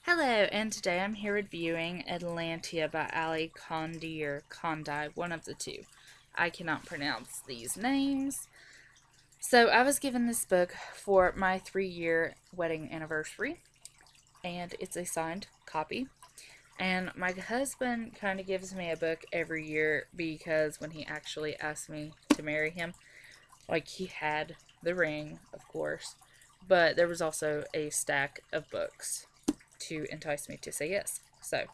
Hello, and today I'm here reviewing Atlantia by Condie or Condie, one of the two. I cannot pronounce these names. So I was given this book for my 3-year wedding anniversary, and it's a signed copy. And my husband kind of gives me a book every year because when he actually asked me to marry him, like he had the ring, of course, but there was also a stack of books to entice me to say yes. So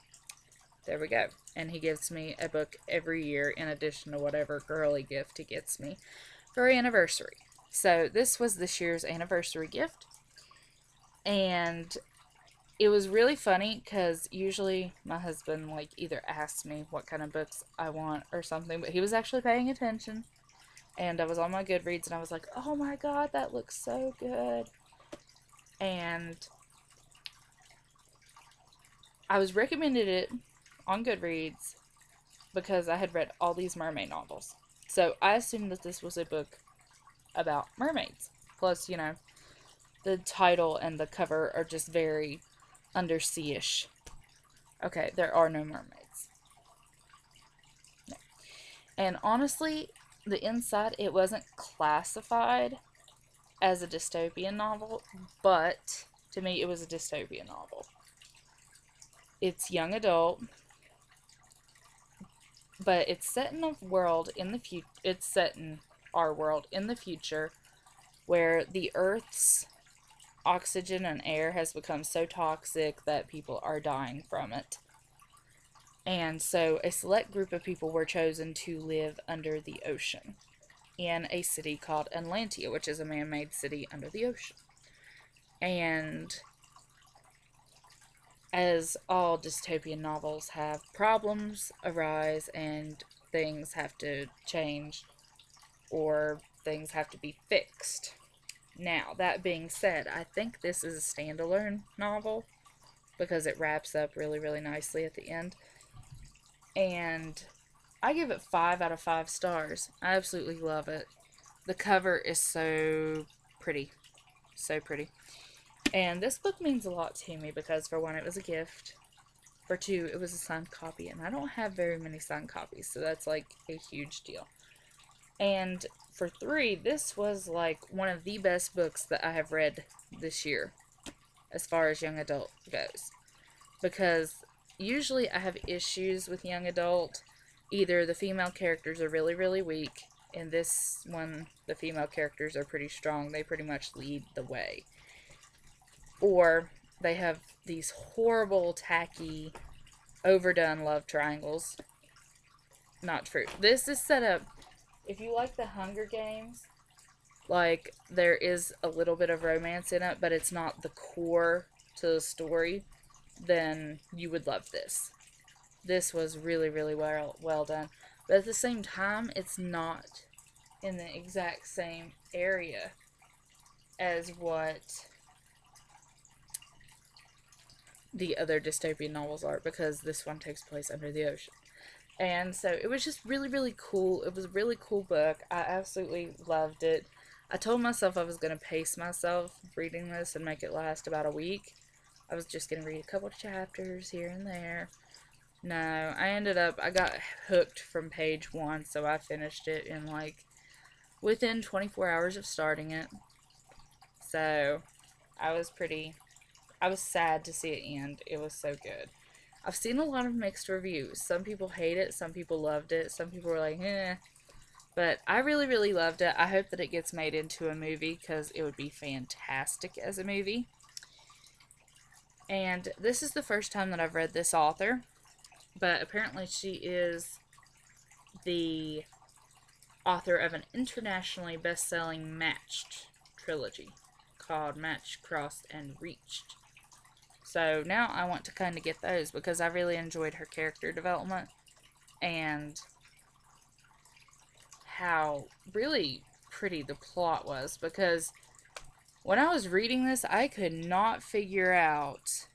there we go. And he gives me a book every year in addition to whatever girly gift he gets me for our anniversary. So this was this year's anniversary gift. And it was really funny because usually my husband like either asks me what kind of books I want or something, but he was actually paying attention. And I was on my Goodreads and I was like, oh my god, that looks so good. And I was recommended it on Goodreads because I had read all these mermaid novels. So I assumed that this was a book about mermaids. Plus, the title and the cover are just very undersea-ish. Okay, there are no mermaids. No. And honestly, the inside, it wasn't classified as a dystopian novel, but to me, it was a dystopian novel. It's young adult, but it's set in a world in the future. It's set in our world in the future where the Earth's oxygen and air has become so toxic that people are dying from it. And so a select group of people were chosen to live under the ocean in a city called Atlantia, which is a man-made city under the ocean. And as all dystopian novels have, problems arise and things have to change or things have to be fixed. Now, that being said, I think this is a standalone novel because it wraps up really, really nicely at the end. And I give it 5 out of 5 stars. I absolutely love it. The cover is so pretty. So pretty. And this book means a lot to me because, for one, it was a gift. For two, it was a signed copy, and I don't have very many signed copies, so that's like a huge deal. And for three, this was like one of the best books that I have read this year as far as young adult goes. Because usually I have issues with young adult. Either the female characters are really, really weak. In this one, the female characters are pretty strong. They pretty much lead the way. Or they have these horrible, tacky, overdone love triangles. Not true. This is set up, if you like the Hunger Games, like there is a little bit of romance in it, but it's not the core to the story, then you would love this. This was really, really well done. But at the same time, it's not in the exact same area as what the other dystopian novels are, because this one takes place under the ocean. And so it was just really, really cool. It was a really cool book. I absolutely loved it. I told myself I was going to pace myself reading this and make it last about a week. I was just going to read a couple of chapters here and there. No, I got hooked from page 1, so I finished it in like within 24 hours of starting it. So I was sad to see it end. It was so good. I've seen a lot of mixed reviews. Some people hate it, some people loved it, some people were like, eh. But I really, really loved it. I hope that it gets made into a movie because it would be fantastic as a movie. And this is the first time that I've read this author, but apparently she is the author of an internationally best-selling Matched trilogy called Matched, Crossed, and Reached. So now I want to kind of get those because I really enjoyed her character development and how really pretty the plot was, because when I was reading this, I could not figure out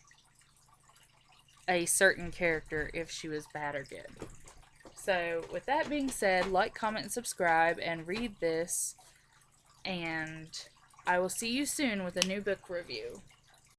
a certain character if she was bad or good. So with that being said, like, comment, and subscribe, and read this, and I will see you soon with a new book review.